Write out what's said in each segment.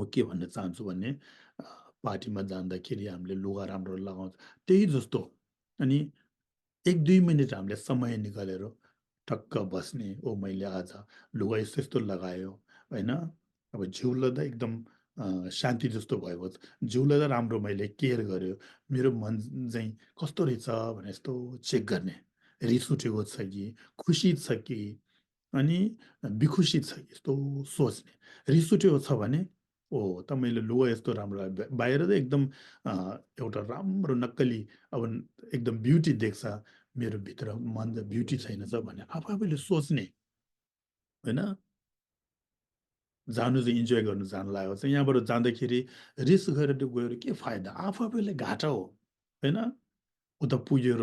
म के भन्न चाहन्छु भने पार्टीमा जाँदाखेरि हामीले लुगा राम्रो लगाउँछ त्यही जस्तो अनि 1-2 मिनेट हामीले समय निकालेर टक्क बस्ने, ओ मैले आज लुगा यस्तो-यस्तो लगायो, होइन? अब जिउलाई त एकदम शान्ति जस्तो भयो। जिउलाई त राम्रो मैले केयर गर्यो। मेरो मन चाहिँ कस्तो रहेछ भनेर यस्तो चेक गर्ने। रिस उठेको छ कि, खुसी छ कि, अनि बेखुसी छ कि यस्तो सोच्ने। रिस उठेको छ भने, ओह! त मैले लुगा यस्तो राम्रो लगायो। बाहिर त एकदम अ, एउटा राम्रो नक्कली अब एकदम ब्युटी देख्छ। मेरो भित्र मन त ब्युटी छैन छ भने आफू-आफूले सोच्ने, होइन? जानु चाहिँ इन्जोय गर्नु जानु लागेको छ। यहाँबाट जाँदाखेरि रिस गरेर गएर के फाइदा? आफू-आफूलाई घाटा हो, होइन? उता पुगेर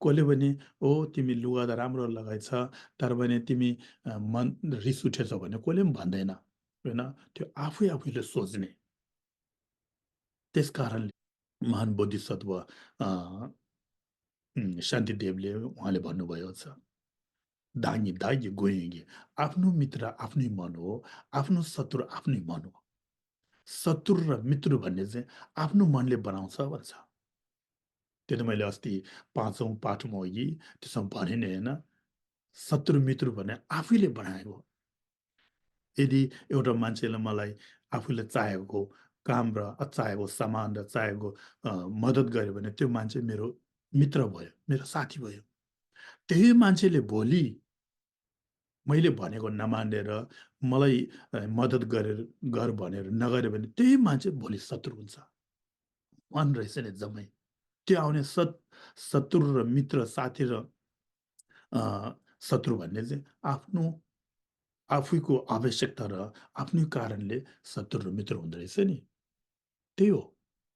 कसले भने, "ओ तिमी लुगा त राम्रो लगाएछ, तर भने तिमी मन रिस उठेछ" भने कसले पनि भन्दैन, होइन? त्यो आफै-आफैले सोच्ने। त्यसकारणले महान बोधिसत्व शान्तिदेवले उहाँले भन्नुभएको छ, "दाङ्गी दागी गोइङ्गे" आफ्नो मित्र आफ्नै मन हो, आफ्नो शत्रु आफ्नै मन हो। शत्रु र मित्र भन्ने चाहिँ आफ्नो मनले बनाउँछ भन्छ। त्यो त मैले अस्ति 5औं पाठमा अघि त्यसमा भने नि होइन? शत्रु मित्र भने आफैले बनाएको। यदि एउटा मान्छेले मलाई आफूले चाहेको काम र चाहेको सामान र चाहेको मद्दत गर्यो भने त्यो मान्छे मेरो मित्र भयो, मेरो साथी भयो। त्यही मान्छेले भोलि मैले भनेको नमानेर मलाई मद्दत गर भनेर नगर्यो भने त्यही मान्छे भोलि शत्रु हुन्छ। मन रहेछ नि जम्मै। त्यो आउने शत्रु र मित्र, साथी र अ, शत्रु भन्ने चाहिँ आफ्नो आफैको आवश्यकता र आफ्नै कारणले शत्रु र मित्र हुँदो रहेछ नि। त्यही हो।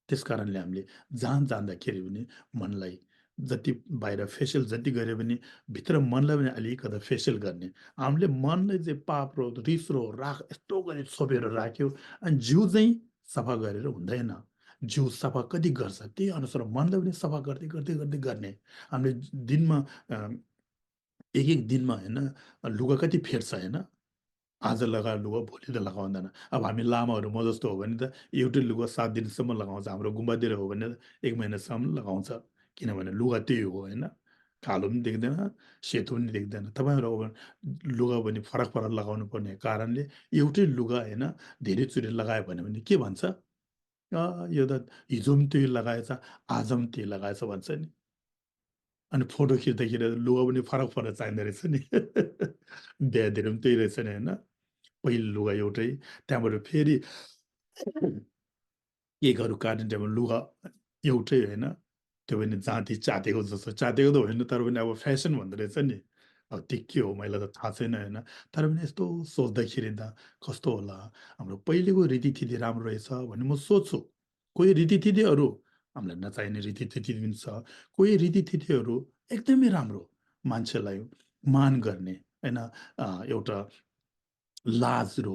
त्यसकारणले हामीले जहाँ जाँदाखेरि पनि मनलाई जति बाहिर फेसियल जति गरे पनि भित्र मनलाई पनि अलिकता फेसियल गर्ने। हामीले मनलाई चाहिँ पाप र रिस र राग यस्तो गरी छोपेर राख्यो अनि जिउ चाहिँ सफा गरेर हुँदैन। जिउ सफा कति गर्छ त्यही अनुसार मनलाई पनि सफा गर्दै, गर्दै, गर्दै गर्ने। हामीले दिनमा अ, एक-एक दिनमा होइन लुगा कति फेर्छ होइन? आज लगाएको लुगा भोलि त लगाउँदैन। अब हामी लामाहरू म जस्तो हो भने त एउटै लुगा 7 दिनसम्म लगाउँछ। हाम्रो गुम्बातिर हो भने 1 महिनासम्म लगाउँछ। किनभने लुगा त्यही हो होइन? कालो पनि देख्दैन, सेतो पनि देख्दैन। तपाईँहरू अब लुगा पनि फरक-फरक लगाउनु पर्ने कारणले एउटै लुगा होइन धेरैचोटि लगायो भने के भन्छ? यो त हिजो पनि त्यही लगाएछ, आज पनि त्यही लगाएछ भन्छ नि। अनि फोटो खिच्दा लुगा पनि फरक-फरक चाहिँदो रहेछ नि। बिहातिर पनि त्यही रहेछ नि होइन? पहिलो लुगा एउटै, त्यहाँबाट फेरि केकहरू काट्ने टाइममा लुगा एउटै होइन? त्यो पनि जाँती चाटेको जस्तो, चाटेको त होइन तर पनि अब फेसन भन्दो रहेछ नि। अब त्यो के हो मलाई त थाहा छैन होइन? तर पनि यस्तो सोच्दाखेरि त कस्तो होला? हाम्रो पहिलेको रीतिथिती राम्रो रहेछ भन्ने म सोच्छु। कोही रीतिथितीहरू हामीलाई नचाहिने रीतिथिती पनि छ। कोही रीतिथितीहरू एकदमै राम्रो, मान्छेलाई मान गर्ने होइन? एउटा लाज र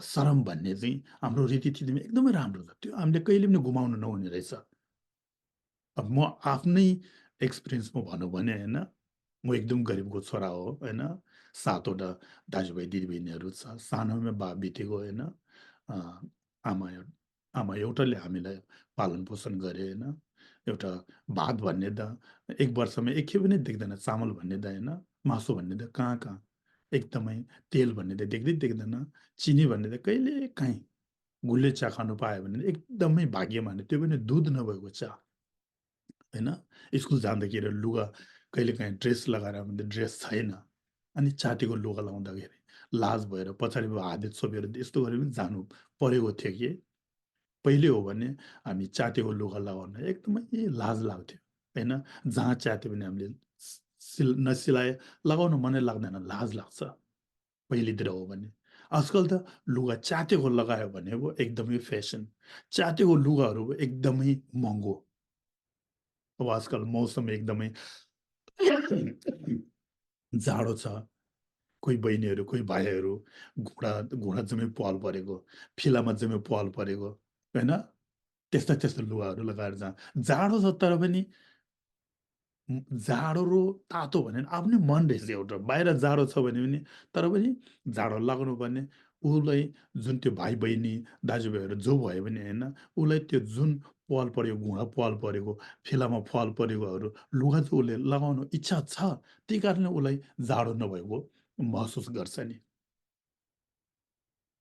शरम भन्ने चाहिँ हाम्रो रीतिथितीमा एकदमै राम्रो छ। त्यो हामीले कहिले पनि गुमाउनु नहुने रहेछ। अब म आफ्नै एक्सपिरियन्समा भनौँ भने होइन, म एकदम गरिबको छोरा हो होइन। 7 वटा दाजुभाइ दिदीबहिनीहरू छ। सानोमै बा बितेको होइन। अ, आमा आमा एउटाले हामीलाई पालन-पोषण गरे होइन। एउटा भात भन्ने त 1 वर्षमा एकखेप पनि देख्दैन। चामल भन्ने त होइन, मासु भन्ने त कहाँ-कहाँ। एकदमै तेल भन्ने त देख्दै देख्दैन। चिनी भन्ने त कहिलेकाहीँ गुलियो चिया खानु पायो भने एकदमै भाग्यमानी, त्यो पनि दुध नभएको चिया। होइन? स्कुल जाँदाखेरि लुगा कहिलेकाहीँ ड्रेस लगाएर भने ड्रेस छैन। अनि चाटेको लुगा लाउँदाखेरि लाज भएर पछाडिबाट हातले छोपेर यस्तो गरेर पनि जानु परेको थियो कि पहिले हो भने हामी चाटेको लुगा लगाउन एकदमै लाज लाग्थ्यो। होइन? जहाँ च्यात्यो भने हामीले नसिलाए लगाउन मनै लाग्दैन, लाज लाग्छ। पहिलेतिर हो भने। आजकल त लुगा च्यातेको लगायो भने पो एकदमै फेसन। च्यातेको लुगाहरू एकदमै महँगो। अब आजकल मौसम एकदमै जाडो छ। कोही बहिनीहरू, कोही भाइहरू घुँडा घुँडा जम्मै प्वाल परेको, फिलामा जम्मै प्वाल परेको, होइन? त्यस्ता-त्यस्ता लुगाहरू लगाएर जाडो छ तर पनि जाडो र तातो भने आफ्नै मन रहेछ एउटा। बाहिर जाडो छ भने पनि तर पनि जाडो लाग्नुपर्ने, उसलाई जुन त्यो भाइ-बहिनी, दाजुभाइहरू जो भयो भने होइन, उसलाई त्यो जुन पाल परेको, घुँडा पाल परेको, फेलामा पाल परेकोहरू लुगा चाहिँ उसले लगाउन इच्छा छ, त्यही कारणले उसलाई जाडो नभएको महसुस गर्छ नि।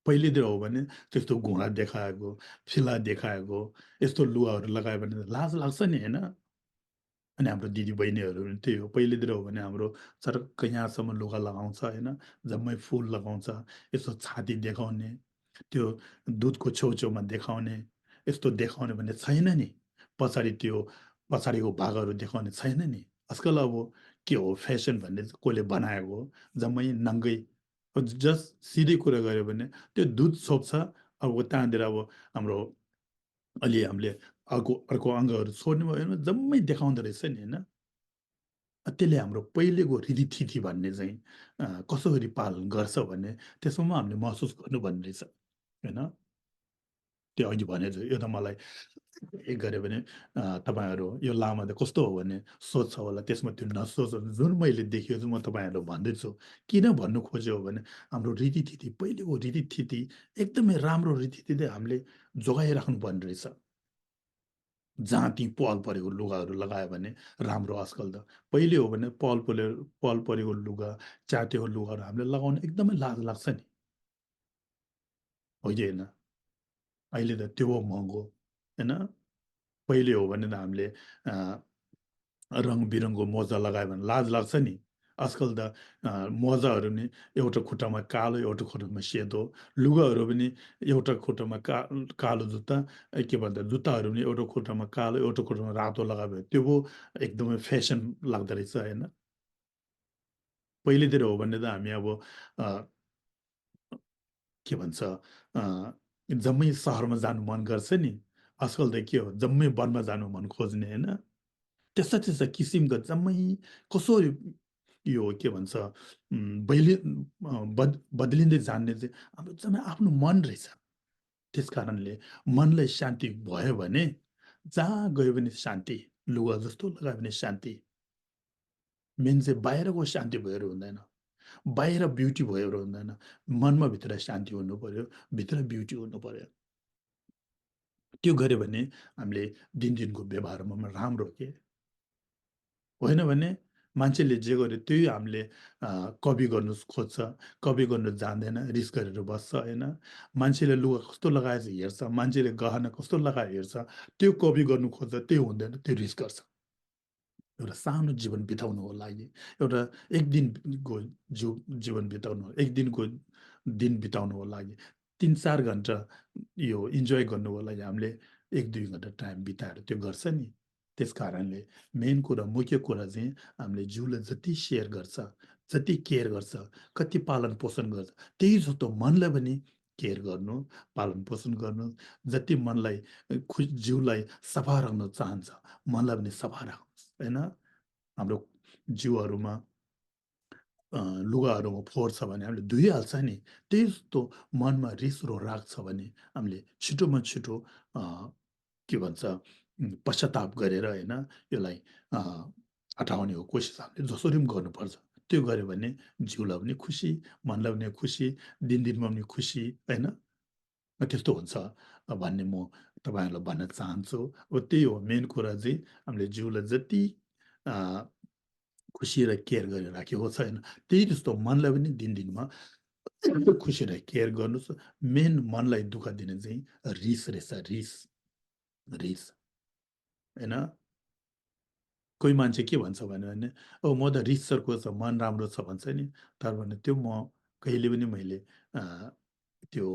पहिलेतिर हो भने त्यस्तो घुँडा देखाएको, फेला देखाएको, यस्तो लुगाहरू लगायो भने लाज लाग्छ नि होइन? अनि हाम्रो दिदी-बहिनीहरू पनि त्यही हो। पहिलेतिर हो भने हाम्रो चरक्क यहाँसम्म लुगा लगाउँछ होइन, जम्मै फुल लगाउँछ, यसो छाती देखाउने, त्यो दुधको छेउछेउमा देखाउने, यस्तो देखाउने भन्ने छैन नि। पछाडि त्यो पछाडिको भागहरू देखाउने छैन नि। आजकल अब के हो फेसन भन्ने चाहिँ कसले बनाएको हो, जम्मै नङ्गै जस्ट सिधै कुरा गऱ्यो भने त्यो दुध छोप्छ, अब त्यहाँनिर अब हाम्रो अलि हामीले अर्को अर्को अङ्गहरू छोड्ने भयो भने जम्मै देखाउँदो रहेछ नि होइन? त्यसले हाम्रो पहिलेको रीतिथिति भन्ने चाहिँ कसरी पालन गर्छ भन्ने त्यसमा हामीले महसुस गर्नुपर्ने रहेछ, होइन? त्यो अघि भने जस्तो यो त मलाई गऱ्यो भने तपाईँहरू यो लामा त कस्तो हो भन्ने सोध्छ होला, त्यसमा त्यो नसोचोस्। जुन मैले देखेको छु म तपाईँहरूलाई भन्दैछु। किन भन्नु खोज्यो भने हाम्रो रीतिथिति, पहिलेको रीतिथिति एकदमै राम्रो रीतिथिति हामीले जोगाइराख्नुपर्ने रहेछ। जहाँ ती पाल परेको लुगाहरू लगायो भने राम्रो आजकल त। पहिले हो भने पाल परेको लुगा, च्यातेको लुगाहरू हामीले लगाउन एकदमै लाज लाग्छ नि, हो कि होइन? अहिले त त्यो महँगो, होइन? पहिले हो भने त हामीले अ, रङबिरङको मोजा लगायो भने लाज लाग्छ नि। आजकल त मोजाहरू नि एउटा खुट्टामा कालो, एउटा खुट्टामा सेतो, लुगाहरू पनि एउटा खुट्टामा कालो जुत्ता, के भन्छ जुत्ताहरू पनि एउटा खुट्टामा कालो, एउटा खुट्टामा रातो लगायो भने त्यो पो एकदमै फेसन लाग्दो रहेछ होइन? पहिलेतिर हो भने त हामी अब अ, के भन्छ जम्मै सहरमा जानु मन गर्छ नि। आजकल त के हो जम्मै वनमा जानु मन खोज्ने होइन? त्यस्ता त्यस्ता किसिमका जम्मै कसरी यो के भन्छ बदलिँदै जान्ने चाहिँ हाम्रो जम्मै आफ्नो मन रहेछ। त्यस कारणले मनलाई शान्ति भयो भने जहाँ गयो भने शान्ति। लुगा जस्तो लगायो भने शान्ति। मेन चाहिँ बाहिरको शान्ति भएर हुँदैन। बाहिर ब्युटी भएर हुँदैन। मनमा भित्र शान्ति हुनुपर्यो, भित्र ब्युटी हुनुपर्यो। त्यो गर्यो भने हामीले दिनदिनको व्यवहारमा पनि राम्रो के होइन भने मान्छेले जे गर्यो त्यही हामीले कपी गर्नु खोज्छ, कपी गर्नु जान्दैन, रिस गरेर बस्छ होइन। मान्छेले लुगा कस्तो लगाएछ हेर्छ, मान्छेले गहना कस्तो लगाएर हेर्छ, त्यो कपी गर्नु खोज्छ, त्यो हुँदैन, त्यो रिस गर्छ। एउटा सानो जीवन बिताउनुको लागि, एउटा 1 दिनको जीवन बिताउनु, 1 दिनको दिन बिताउनुको लागि 3-4 घन्टा यो इन्जोय गर्नुको लागि हामीले 1-2 घन्टा टाइम बिताएर त्यो गर्छ नि। त्यस कारणले मेन कुरा, मुख्य कुरा चाहिँ हामीले जिउलाई जति सेयर गर्छ, जति केयर गर्छ, कति पालन-पोषण गर्छ, त्यही जस्तो मनलाई पनि केयर गर्नु, पालन-पोषण गर्नु। जति मनलाई जिउलाई सफा राख्न चाहन्छ, मनलाई पनि सफा राख्नुहोस्, होइन? हाम्रो जिउहरूमा लुगाहरूमा फोहोर छ भने हामीले धुइहाल्छ नि। त्यही जस्तो मनमा रिस र राग छ भने हामीले छिटोमा छिटो अ, के भन्छ पश्चाताप गरेर होइन यसलाई अ, हटाउने हो कोसिस हामीले जसरी पनि गर्नुपर्छ। त्यो गर्यो भने जिउलाई पनि खुसी, मनलाई पनि खुसी, दिन-दिनमा पनि खुसी, होइन? त्यस्तो हुन्छ भन्ने म तपाईँहरूलाई भन्न चाहन्छु। अब त्यही हो मेन कुरा चाहिँ हामीले जिउलाई जति अ खुसी र केयर गरेर राखेको छैन। त्यही जस्तो मनलाई पनि दिनदिनमा खुसी र केयर गर्नुहोस्। मेन मनलाई दुःख दिने चाहिँ रिस रहेछ, रिस, रिस, होइन? कोही मान्छे के भन्छ भने, "ओ म त रिसर्को छ, मन राम्रो छ" भन्छ नि। तर भने त्यो कहिले पनि मैले त्यो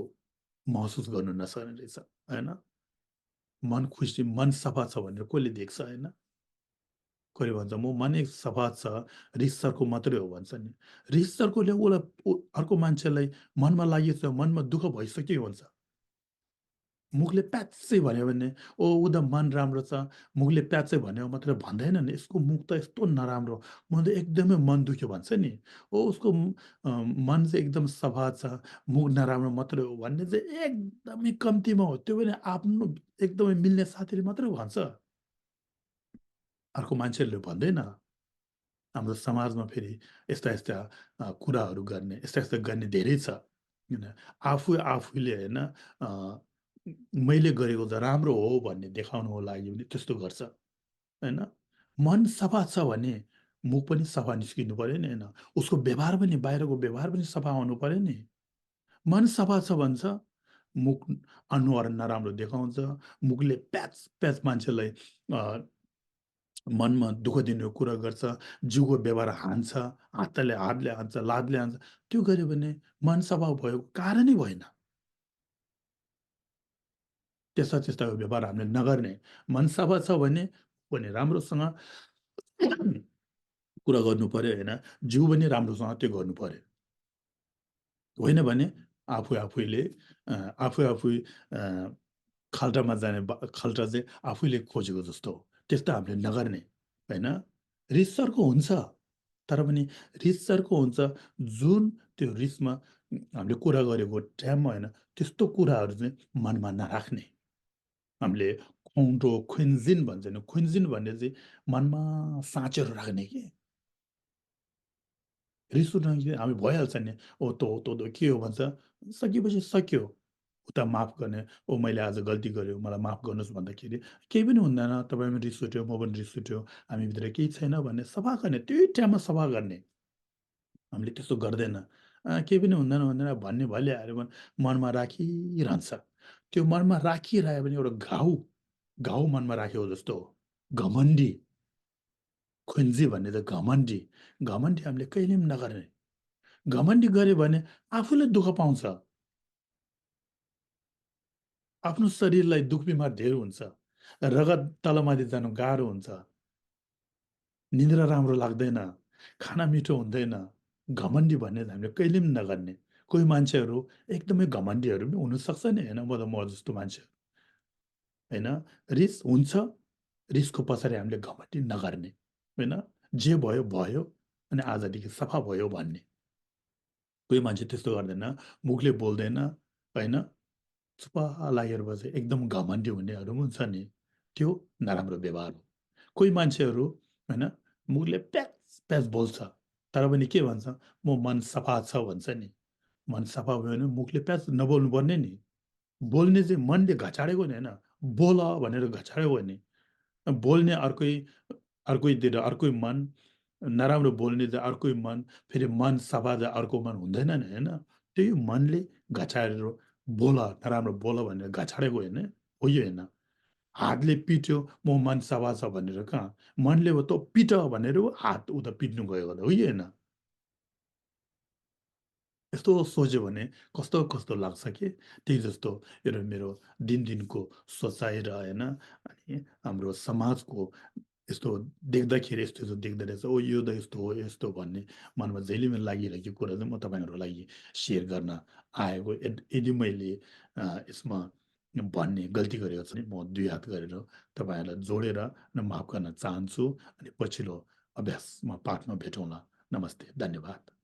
महसुस गर्नु नसक्ने रहेछ, होइन? मन खुसी, मन सफा छ भनेर कसले देख्छ, होइन? कसले भन्छ म मनै सफा छ, रिसर्को मात्रै हो भन्छ नि। रिसर्कोले उसलाई अर्को मान्छेलाई मनमा लागेको छ, मनमा दुःख भइसक्यो भन्छ। मुखले प्याच्चै भन्यो भने, "ओ ऊ त मन राम्रो छ।" मुखले प्याच्चै भन्यो मात्रै भन्दैन नि, "यसको मुख त यस्तो नराम्रो, म त एकदमै मन दुख्यो" भन्छ नि। "ओ उसको मन चाहिँ एकदम सफा छ, मुख नराम्रो मात्रै हो" भन्ने चाहिँ एकदमै कम्तीमा हो। त्यो पनि आफ्नो एकदमै मिल्ने साथीले मात्रै भन्छ। अर्को मान्छेहरूले भन्दैन। हाम्रो समाजमा फेरि यस्ता यस्ता कुराहरू गर्ने, यस्ता यस्ता गर्ने धेरै छ। होइन, आफूले होइन मैले गरेको त राम्रो हो भन्ने देखाउनुको लागि पनि त्यस्तो गर्छ, होइन? मन सफा छ भने मुख पनि सफा निस्किनु पर्यो नि, होइन? उसको व्यवहार पनि बाहिरको व्यवहार पनि सफा हुनु पर्यो नि। मन सफा छ भन्छ, मुख अनुहार नराम्रो देखाउँछ, मुखले प्याच प्याच मान्छेलाई अ, मनमा दुःख दिने कुरा गर्छ, जिउको व्यवहार हान्छ, हातले हान्छ, लातले हान्छ। त्यो गर्यो भने मन सफा भएको कारणै भएन। त्यस्ता व्यवहार हामीले नगर्ने। मन सफा छ भने राम्रोसँग कुरा गर्नु पर्यो, होइन? जिउ पनि राम्रोसँग त्यो गर्नु पर्यो। होइन भने आफू-आफूले आफू-आफू अ, खाल्टामा जाने खाल्टा चाहिँ आफैले खोजेको जस्तो हो। त्यस्तो हामीले नगर्ने, होइन? रिसर्को हुन्छ, तर पनि रिसर्को हुन्छ जुन त्यो रिसमा हामीले कुरा गरेको टाइममा, होइन? त्यस्तो कुराहरू चाहिँ मनमा नराख्ने। हामीले खुइन्जिन भन्छ नि, खुइन्जिन भन्ने चाहिँ मनमा साँचेर राख्ने के। रिस उठ्दाखेरि हामी भइहाल्छ नि, "ओ तँ के हो?" भन्छ, सकिएपछि सक्यो। उता माफ गर्ने, "ओ मैले आज गल्ती गर्यो, मलाई माफ गर्नुहोस्" भन्दाखेरि केही पनि हुँदैन। तपाईँ पनि रिस उठ्यो, म पनि रिस उठ्यो, हामीभित्र केही छैन भन्ने सफा गर्ने, त्यही टाइममा सफा गर्ने। हामीले त्यस्तो गर्दैन। केही पनि हुँदैन हुँदैन भन्ने भइहाल्यो भने मनमा राखिरहन्छ। त्यो मनमा राखिरह्यो भने एउटा घाउ मनमा राखेको जस्तो हो। घमण्डी, खुन्जी भन्ने त घमण्डी। घमण्डी हामीले कहिले पनि नगर्ने। घमण्डी गर्यो भने आफूले दुःख पाउँछ। आफ्नो शरीरलाई दुःख बिमार धेर हुन्छ। रगत तलमाथि जानु गाह्रो हुन्छ। निद्रा राम्रो लाग्दैन। खाना मिठो हुँदैन। घमण्डी भन्ने त हामीले कहिले पनि नगर्ने। कोही मान्छेहरू एकदमै घमण्डीहरू पनि हुनसक्छ नि, होइन? म जस्तो मान्छे, होइन? रिस हुन्छ, रिसको पछाडि हामीले घमण्डी नगर्ने, होइन? जे भयो भयो अनि आजदेखि सफा भयो भन्ने। कोही मान्छे त्यस्तो गर्दैन, मुखले बोल्दैन, होइन? चुप लागेर बसे एकदम घमण्डी हुनेहरू पनि हुन्छ नि, त्यो नराम्रो व्यवहार हो। कोही मान्छेहरू, होइन, मुखले प्याच प्याच बोल्छ, तर पनि के भन्छ, म मन सफा छ भन्छ नि। मन सफा भयो भने मुखले प्याच नबोल्नु पर्ने नि। बोल्ने चाहिँ मनले घचाडेको नि, होइन? बोल भनेर घचाड्यो भने बोल्ने अर्कैतिर अर्कै मन, नराम्रो बोल्ने चाहिँ अर्कै मन, फेरि मन सफा चाहिँ अर्को मन हुँदैन नि, होइन? त्यही मनले घचारेर नराम्रो बोल भनेर घचाडेको होइन, हो यो होइन। हातले पिट्यो, म मन सफा छ भनेर कहाँ? मनले तँ पिट भनेर हात उता पिट्नु गयो होला, हो यो होइन? यस्तो सोच्यो भने कस्तो कस्तो लाग्छ कि त्यही जस्तो एउटा मेरो दिनको सोचाइ र होइन अनि हाम्रो समाजको यस्तो देख्दाखेरि यस्तो देख्दो रहेछ, ओ यो त यस्तो हो यस्तो भन्ने मनमा जहिले पनि लागिरहेको कुरा चाहिँ म तपाईँहरूको लागि सेयर गर्न आएको। यदि मैले यसमा भन्ने गल्ती गरेको छ भने म दुई हात गरेर तपाईँहरूलाई जोडेर माफ गर्न चाहन्छु अनि पछिल्लो अभ्यासमा पाठमा भेटौँला। नमस्ते, धन्यवाद।